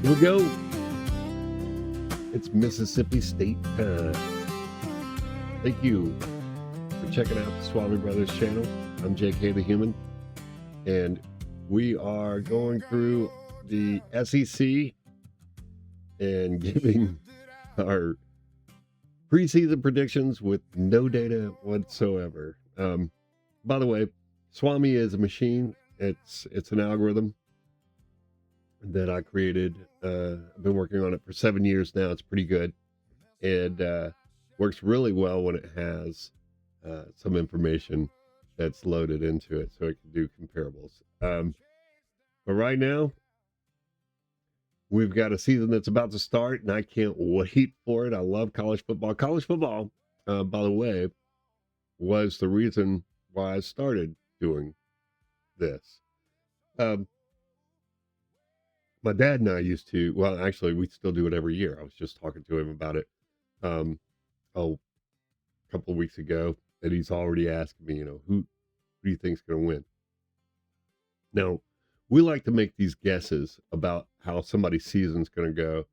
Here we go. It's Mississippi State time. Thank you for checking out the Swami Brothers channel. I'm JK the Human, and we are going through the SEC and giving our preseason predictions with no data whatsoever. By the way, Swami is a machine. It's an algorithm that I created. I've been working on it for 7 years now. It's pretty good, and works really well when it has some information that's loaded into it, so it can do comparables. But right now, we've got a season that's about to start, and I can't wait for it. I love college football. College football, by the way, was the reason why I started doing this. My dad and I used to, well, actually, we still do it every year. I was just talking to him about it a couple of weeks ago, and he's already asking me, who do you think's going to win? Now, we like to make these guesses about how somebody's season's going to go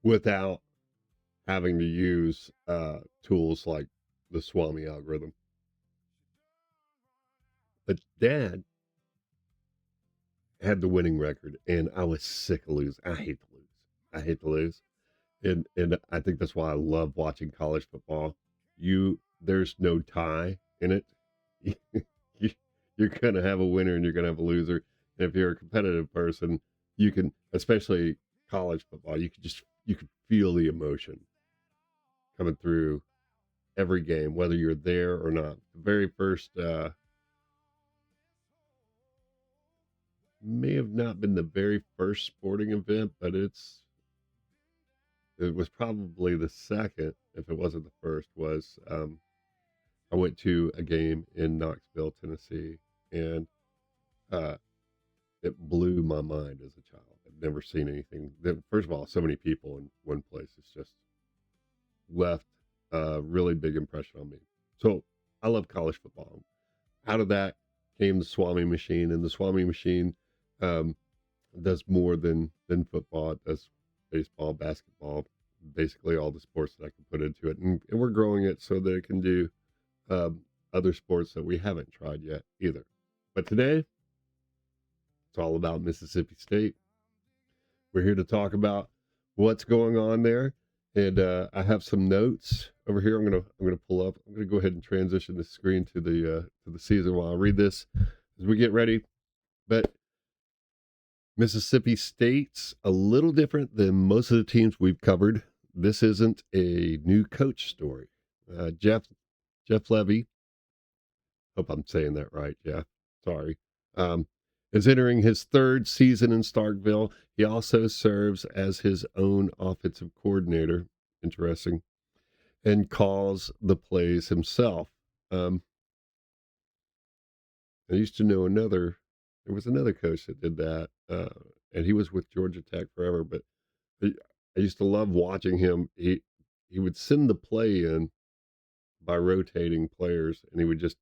without having to use tools like the Swami algorithm. But Dad had the winning record, and I was sick of losing. I hate to lose. And I think that's why I love watching college football. There's no tie in it. You're going to have a winner and you're going to have a loser. And if you're a competitive person, you can, especially college football, you can feel the emotion coming through every game, whether you're there or not. The very first, may have not been the very first sporting event, but it was probably the second, if it wasn't the first, was I went to a game in Knoxville, Tennessee, and it blew my mind as a child. I'd never seen anything. First of all, so many people in one place. It's just left a really big impression on me. So I love college football. Out of that came the Swami machine, and the Swami machine does more than football. It does baseball, basketball, basically all the sports that I can put into it. And we're growing it so that it can do other sports that we haven't tried yet either. But today, it's all about Mississippi State. We're here to talk about what's going on there. And I have some notes over here. I'm gonna pull up. I'm gonna go ahead and transition the screen to the season while I read this as we get ready. But Mississippi State's a little different than most of the teams we've covered. This isn't a new coach story. Jeff Lebby, hope I'm saying that right, Jeff, sorry, is entering his third season in Starkville. He also serves as his own offensive coordinator, interesting, and calls the plays himself. I used to know there was another coach that did that, and he was with Georgia Tech forever, but I used to love watching him. He would send the play in by rotating players, and he would just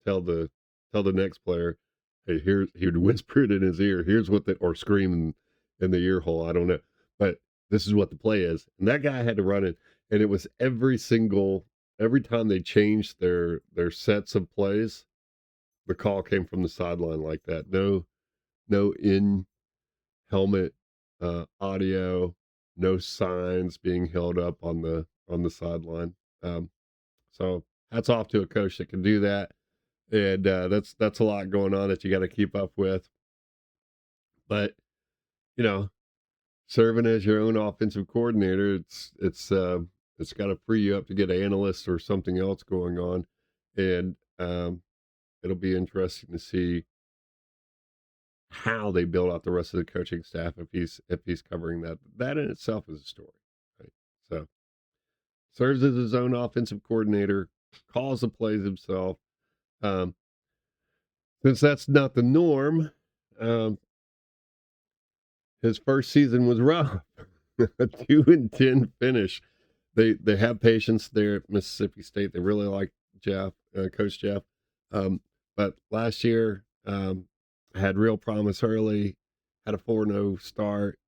tell the next player, hey, he would whisper it in his ear, here's what or scream in the ear hole, I don't know, but this is what the play is. And that guy had to run it, and it was every time they changed their sets of plays, the call came from the sideline like that. No in helmet audio, no signs being held up on the sideline. So hats off to a coach that can do that. And that's a lot going on that you got to keep up with. But serving as your own offensive coordinator, it's got to free you up to get analysts or something else going on, and it'll be interesting to see how they build out the rest of the coaching staff if he's covering that. That in itself is a story, right? So serves as his own offensive coordinator, calls the plays himself. Since that's not the norm, his first season was rough. A 2-10 finish. They have patience there at Mississippi State. They really like Coach Jeff. But last year had real promise early, had a 4-0 start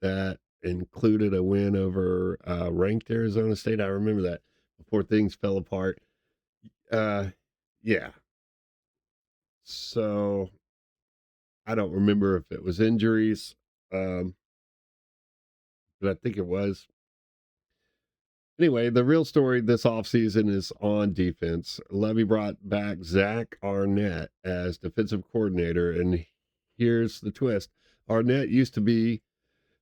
that included a win over ranked Arizona State. I remember that before things fell apart. Yeah. So I don't remember if it was injuries, but I think it was. Anyway, the real story this offseason is on defense. Lebby brought back Zach Arnett as defensive coordinator, and here's the twist. Arnett used to be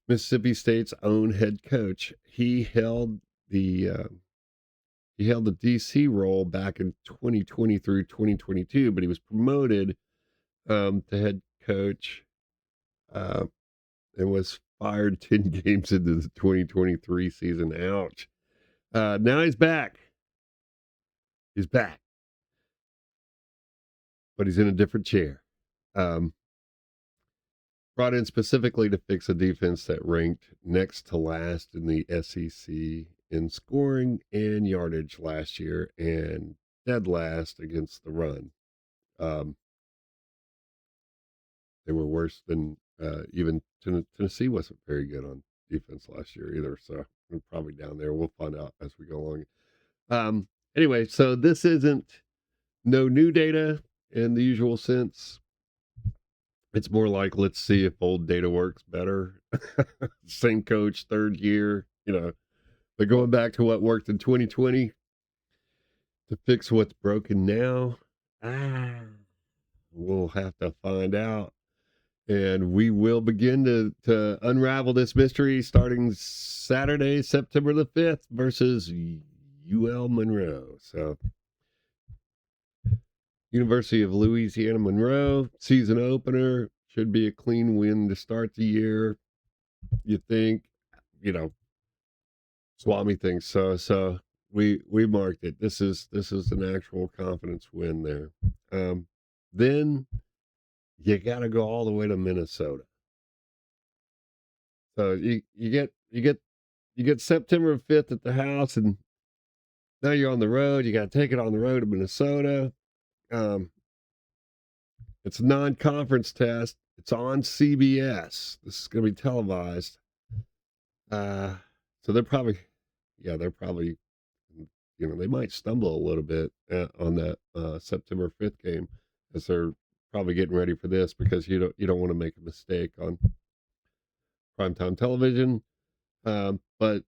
Mississippi State's own head coach. He held the DC role back in 2020 through 2022, but he was promoted to head coach uh, and was fired 10 games into the 2023 season. Ouch. Now he's back. He's back, but he's in a different chair. Brought in specifically to fix a defense that ranked next to last in the SEC in scoring and yardage last year and dead last against the run. They were worse than even Tennessee wasn't very good on defense last year either. So we're probably down there. We'll find out as we go along. Anyway, so this isn't no new data in the usual sense. It's more like, let's see if old data works better. Same coach, third year, they're going back to what worked in 2020 to fix what's broken now. We'll have to find out. And we will begin to unravel this mystery starting Saturday, September the 5th versus UL Monroe. So, University of Louisiana Monroe, season opener. Should be a clean win to start the year. You think, Swami thinks so. So we marked it. This is an actual confidence win there. Then you got to go all the way to Minnesota. So you get September 5th at the house, and now you're on the road. You got to take it on the road to Minnesota. It's a non-conference test. It's on CBS. This is going to be televised. So they're probably, they might stumble a little bit on that September 5th game as they're probably getting ready for this because you don't want to make a mistake on primetime television. But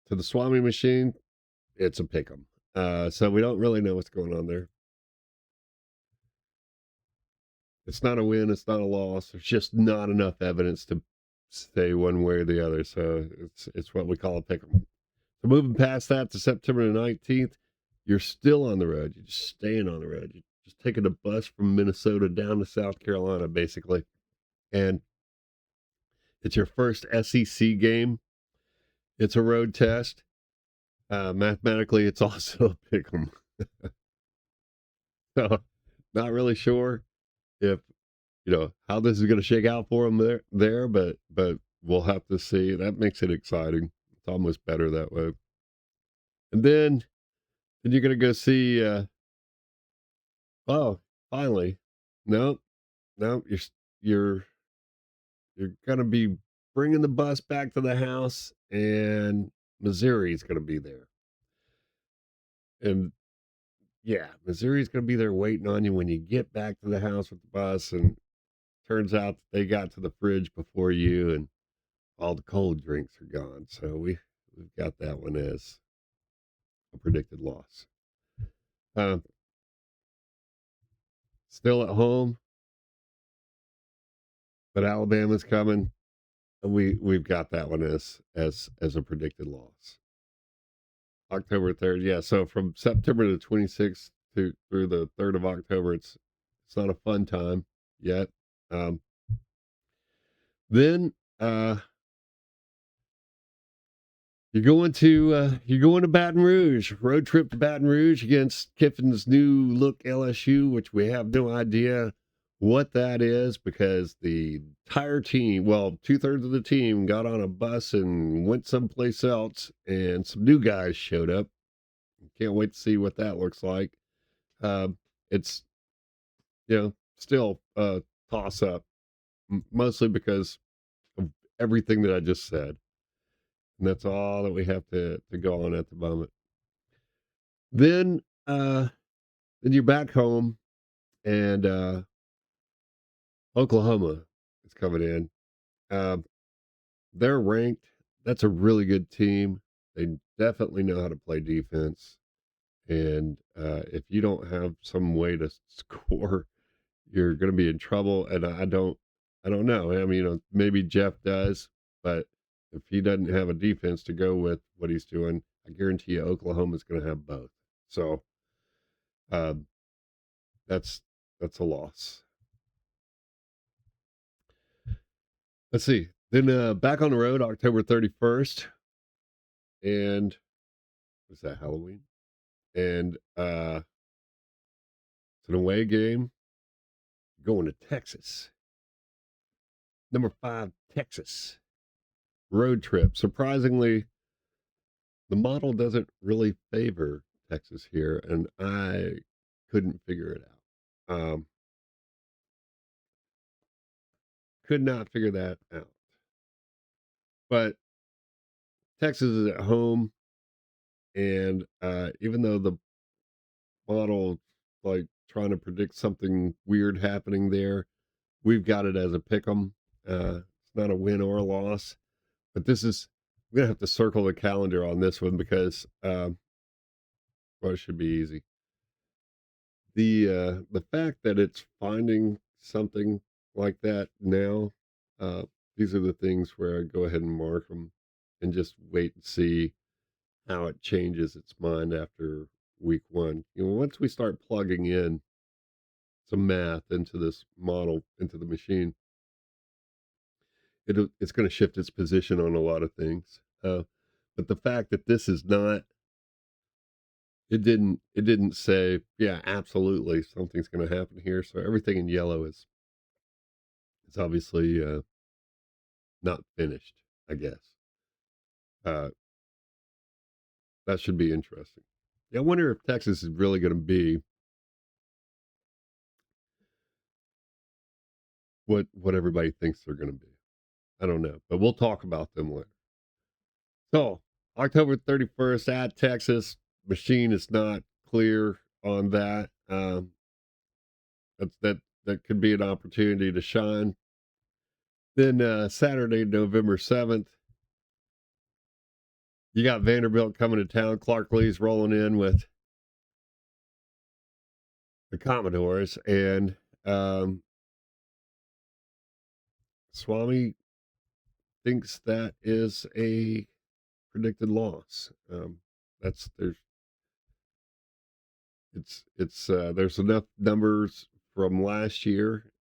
to the Swami machine, it's a pick 'em. So we don't really know what's going on there. It's not a win. It's not a loss. There's just not enough evidence to say one way or the other. So it's what we call a pick 'em. So moving past that to September the 19th, you're still on the road. You're just staying on the road. You're just taking a bus from Minnesota down to South Carolina, basically. And it's your first SEC game. It's a road test. Mathematically, it's also a pick 'em. So not really sure if, how this is going to shake out for them there, but we'll have to see. That makes it exciting. It's almost better that way. And then you're going to go see, finally, no, you're going to be bringing the bus back to the house, and Missouri's going to be there. And yeah, Missouri's going to be there waiting on you when you get back to the house with the bus. And turns out they got to the fridge before you, and all the cold drinks are gone. So we've got that one as a predicted loss. Still at home, but Alabama's coming. We've got that one as a predicted loss. October 3rd, yeah. So from September the 26th through the 3rd of October, it's not a fun time yet. Then you're going to Baton Rouge, road trip to Baton Rouge against Kiffin's new look LSU, which we have no idea what that is because the entire team, well, 2/3 of the team got on a bus and went someplace else, and some new guys showed up. Can't wait to see what that looks like. It's, still a toss up mostly because of everything that I just said. And that's all that we have to go on at the moment. Then then you're back home and Oklahoma is coming in. Um, they're ranked. That's a really good team. They definitely know how to play defense. And if you don't have some way to score, you're going to be in trouble. And I don't know. I mean, maybe Jeff does, but if he doesn't have a defense to go with what he's doing, I guarantee you Oklahoma's going to have both. So um, that's a loss. Let's see. Then back on the road, October 31st, and was that Halloween? And it's an away game going to Texas. Number 5, Texas. Road trip. Surprisingly, the model doesn't really favor Texas here, and I couldn't figure it out. Could not figure that out. But Texas is at home, and even though the model like trying to predict something weird happening there, we've got it as a pick 'em. It's not a win or a loss, but this is we're gonna have to circle the calendar on this one because well, it should be easy. The fact that it's finding something like that now, uh, these are the things where I go ahead and mark them and just wait and see how it changes its mind after week one. Once we start plugging in some math into this model, into the machine, it's going to shift its position on a lot of things. But the fact that this is not, it didn't say, yeah, absolutely, something's going to happen here. So everything in yellow is obviously not finished, I guess. Uh, that should be interesting. Yeah, I wonder if Texas is really going to be what everybody thinks they're going to be. I don't know, but we'll talk about them later. So, October 31st at Texas. Machine is not clear on that. That could be an opportunity to shine. Then Saturday, November 7th, you got Vanderbilt coming to town. Clark Lee's rolling in with the Commodores, and Swami thinks that is a predicted loss. That's there's enough numbers from last year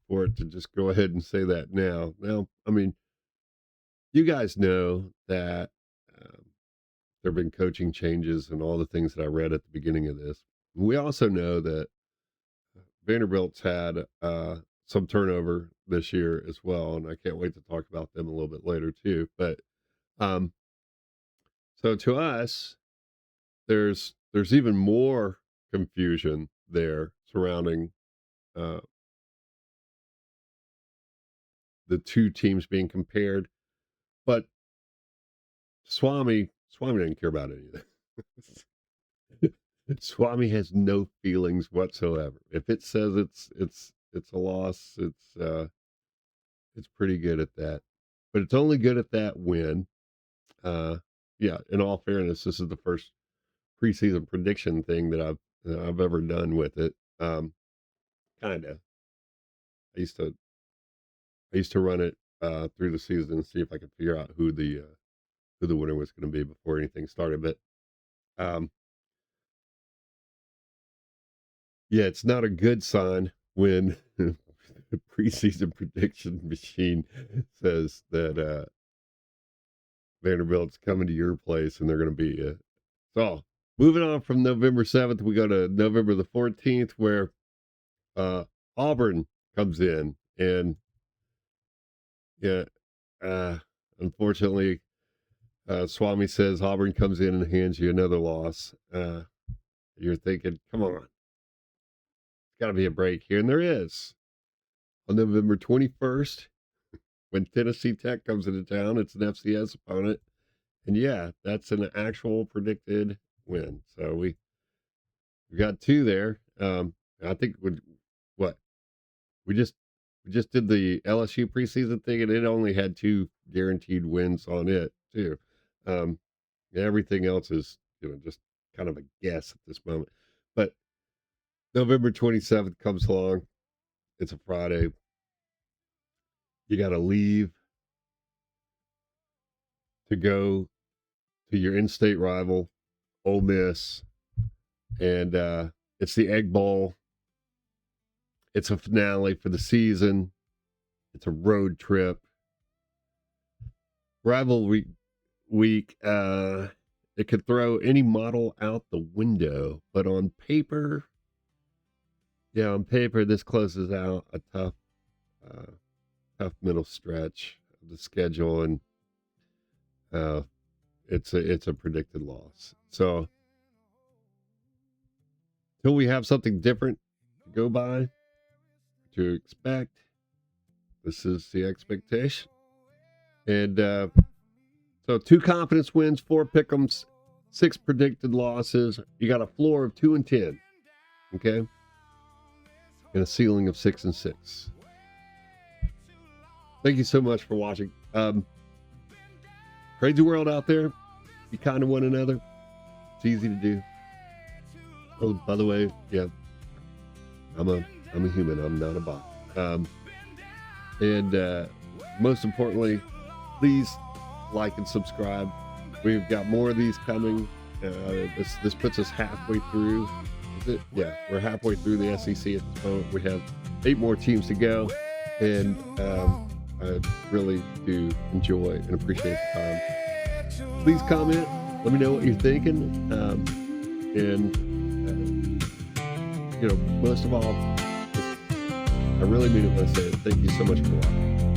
for it to just go ahead and say that now. Now, I mean, you guys know that there have been coaching changes and all the things that I read at the beginning of this. We also know that Vanderbilt's had some turnover this year as well, and I can't wait to talk about them a little bit later too. But um, so to us, there's even more confusion there surrounding uh, the two teams being compared. But Swami didn't care about any of that. Swami has no feelings whatsoever. If it says it's a loss, it's pretty good at that. But it's only good at that when yeah, in all fairness, this is the first preseason prediction thing that I've ever done with it. Kind of. I used to I used to run it through the season and see if I could figure out who the winner was going to be before anything started. But um, yeah, it's not a good sign when the preseason prediction machine says that Vanderbilt's coming to your place and they're going to beat you. So moving on from November 7th, we go to November the 14th, where Auburn comes in, and yeah, uh, unfortunately, Swami says Auburn comes in and hands you another loss. You're thinking, come on, got to be a break here, and there is. on November 21st, when Tennessee Tech comes into town. It's an FCS opponent. And yeah, that's an actual predicted win. So we got two there. I think what we just did the LSU preseason thing, and it only had two guaranteed wins on it too. Everything else is just kind of a guess at this moment. But November 27th comes along. It's a Friday. You got to leave to go to your in-state rival, Ole Miss, and it's the Egg Bowl. It's a finale for the season. It's a road trip. Rivalry week, it could throw any model out the window, but on paper, this closes out a tough middle stretch of the schedule, and it's a predicted loss. So till we have something different to go by, to expect, this is the expectation. And so 2 confidence wins, 4 pick'ems, 6 predicted losses. You got a floor of 2-10, okay, and a ceiling of 6-6. Thank you so much for watching. Crazy world out there. Be kind to one another. It's easy to do. Oh, by the way, yeah, I'm a human. I'm not a bot. And most importantly, please like and subscribe. We've got more of these coming. This puts us halfway through. Is it? Yeah, we're halfway through the SEC at this moment. We have 8 more teams to go, and I really do enjoy and appreciate the time. Please comment. Let me know what you're thinking. Most of all, I really mean it when I say it. Thank you so much for watching.